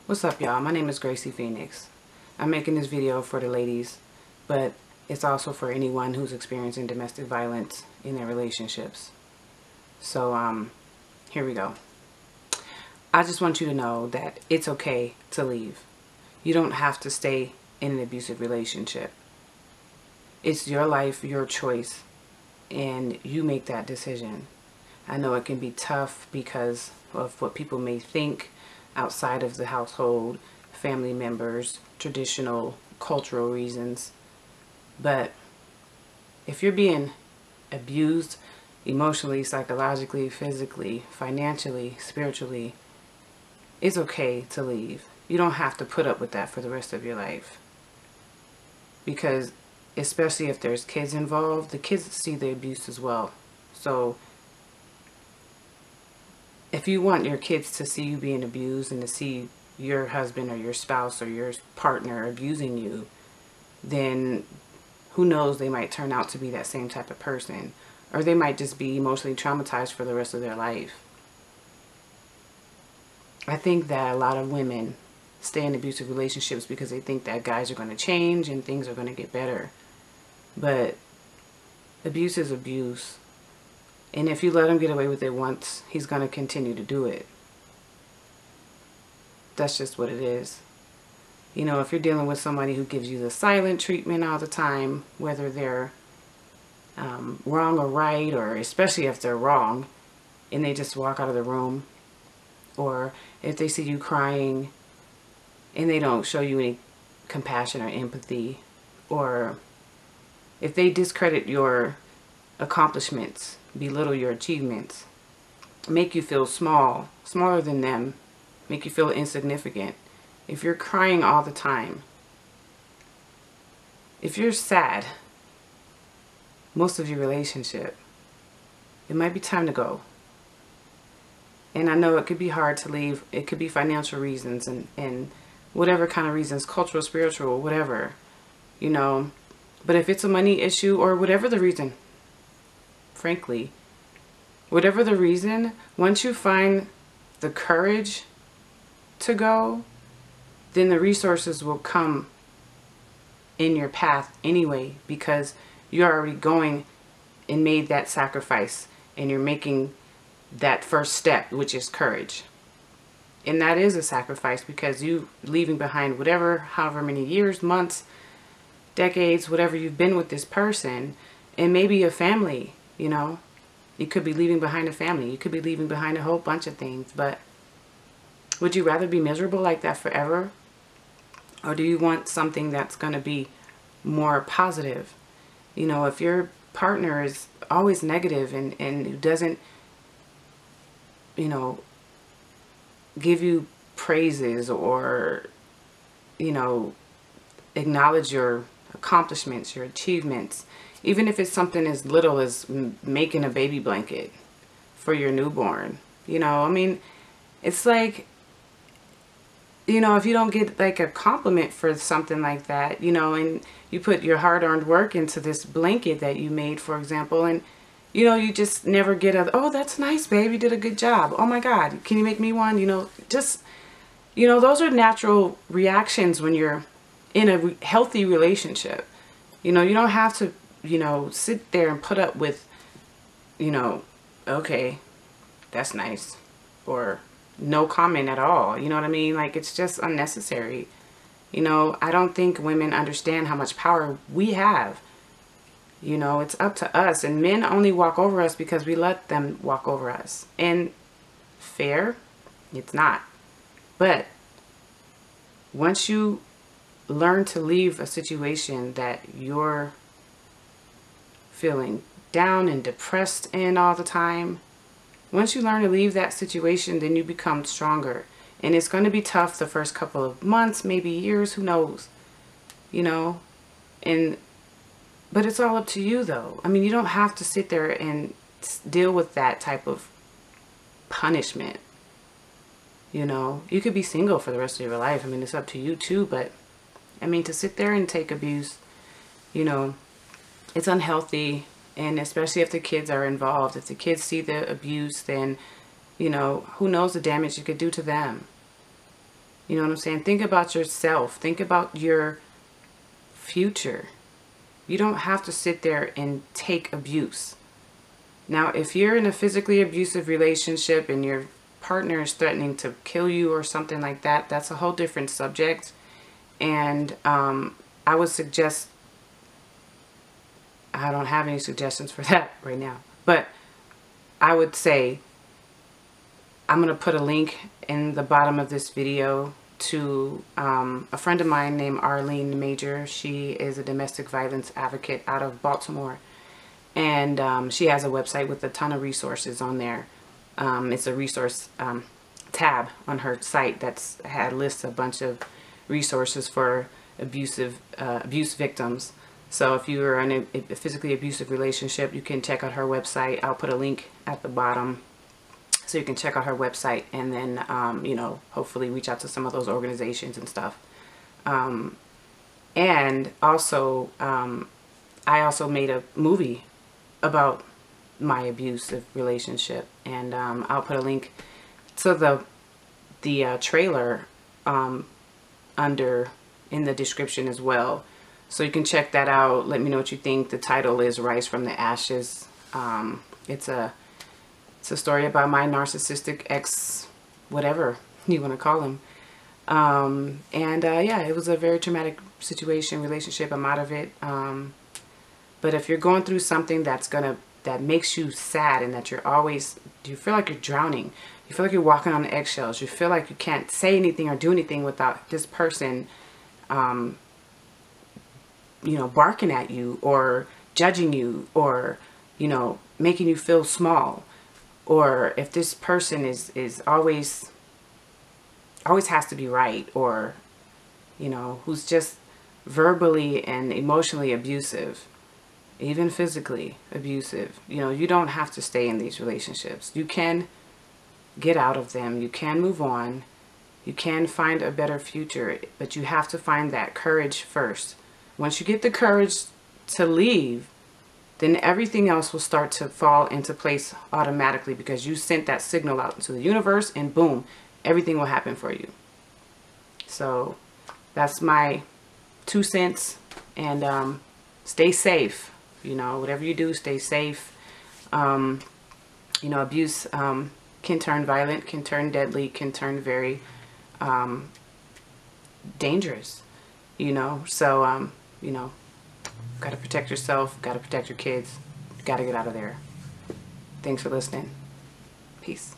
What's up, y'all? My name is Gracie Phoenix. I'm making this video for the ladies, but it's also for anyone who's experiencing domestic violence in their relationships. So, here we go. I just want you to know that it's okay to leave. You don't have to stay in an abusive relationship. It's your life, your choice, and you make that decision. I know it can be tough because of what people may think outside of the household, family members, traditional, cultural reasons. But if you're being abused emotionally, psychologically, physically, financially, spiritually, it's okay to leave. You don't have to put up with that for the rest of your life. Because especially if there's kids involved, the kids see the abuse as well. So if you want your kids to see you being abused and to see your husband or your spouse or your partner abusing you, then who knows, they might turn out to be that same type of person. Or they might just be emotionally traumatized for the rest of their life. I think that a lot of women stay in abusive relationships because they think that guys are going to change and things are going to get better. But abuse is abuse. And if you let him get away with it once, he's going to continue to do it. That's just what it is. You know, if you're dealing with somebody who gives you the silent treatment all the time, whether they're wrong or right, or especially if they're wrong, and they just walk out of the room, or if they see you crying and they don't show you any compassion or empathy, or if they discredit your accomplishments, belittle your achievements, make you feel small, smaller than them, make you feel insignificant. If you're crying all the time, if you're sad most of your relationship, it might be time to go. And I know it could be hard to leave. It could be financial reasons and whatever kind of reasons, cultural, spiritual, whatever, you know. But if it's a money issue or whatever the reason, frankly, whatever the reason, once you find the courage to go, then the resources will come in your path anyway, because you're already going and made that sacrifice, and you're making that first step, which is courage. And that is a sacrifice, because you leaving behind whatever, however many years, months, decades, whatever you've been with this person, and maybe a family. You know, you could be leaving behind a family. You could be leaving behind a whole bunch of things. But would you rather be miserable like that forever? Or do you want something that's going to be more positive? You know, if your partner is always negative and doesn't, you know, give you praises or, you know, acknowledge your accomplishments, your achievements, even if it's something as little as making a baby blanket for your newborn. You know, I mean, it's like, you know, if you don't get like a compliment for something like that, you know, and you put your hard-earned work into this blanket that you made, for example, and, you know, you just never get a, oh, that's nice, babe, you did a good job. Oh my God, can you make me one? You know, just, you know, those are natural reactions when you're in a healthy relationship. You know, you don't have to, you know, sit there and put up with, you know, okay, that's nice, or no comment at all. You know what I mean? Like, it's just unnecessary. You know, I don't think women understand how much power we have. You know, it's up to us, and men only walk over us because we let them walk over us. And fair? It's not. But once you learn to leave a situation that you're feeling down and depressed in all the time, once you learn to leave that situation, then you become stronger. And it's going to be tough the first couple of months, maybe years, who knows, you know. But it's all up to you, though. I mean, you don't have to sit there and deal with that type of punishment. You know, you could be single for the rest of your life. I mean, it's up to you too, but I mean, to sit there and take abuse, you know, it's unhealthy. And especially if the kids are involved, if the kids see the abuse, then, you know, who knows the damage you could do to them. You know what I'm saying? Think about yourself. Think about your future. You don't have to sit there and take abuse. Now, if you're in a physically abusive relationship and your partner is threatening to kill you or something like that, that's a whole different subject. And I would suggest, I don't have any suggestions for that right now, but I would say I'm going to put a link in the bottom of this video to a friend of mine named Arlene Major. She is a domestic violence advocate out of Baltimore. And she has a website with a ton of resources on there. It's a resource tab on her site that's lists a bunch of resources for abuse victims. So if you are in a physically abusive relationship, you can check out her website. I'll put a link at the bottom so you can check out her website, and then you know, hopefully reach out to some of those organizations and stuff. And also I also made a movie about my abusive relationship, and I'll put a link to the trailer in the description as well, so you can check that out. Let me know what you think. The title is Rise from the Ashes. It's a story about my narcissistic ex, whatever you want to call him. Yeah, it was a very traumatic situation, relationship. I'm out of it. But if you're going through something that makes you sad, and that you feel like you're drowning, you feel like you're walking on eggshells, you feel like you can't say anything or do anything without this person, you know, barking at you or judging you, or, you know, making you feel small, or if this person is always has to be right, or, you know, who's just verbally and emotionally abusive, even physically abusive. You know, you don't have to stay in these relationships. You can get out of them. You can move on. You can find a better future, but you have to find that courage first. Once you get the courage to leave, then everything else will start to fall into place automatically, because you sent that signal out into the universe, and boom, everything will happen for you. So that's my 2 cents. And stay safe. You know, whatever you do, stay safe. You know, abuse can turn violent, can turn deadly, can turn very dangerous. You know, so you know, got to protect yourself, got to protect your kids, got to get out of there. Thanks for listening. Peace.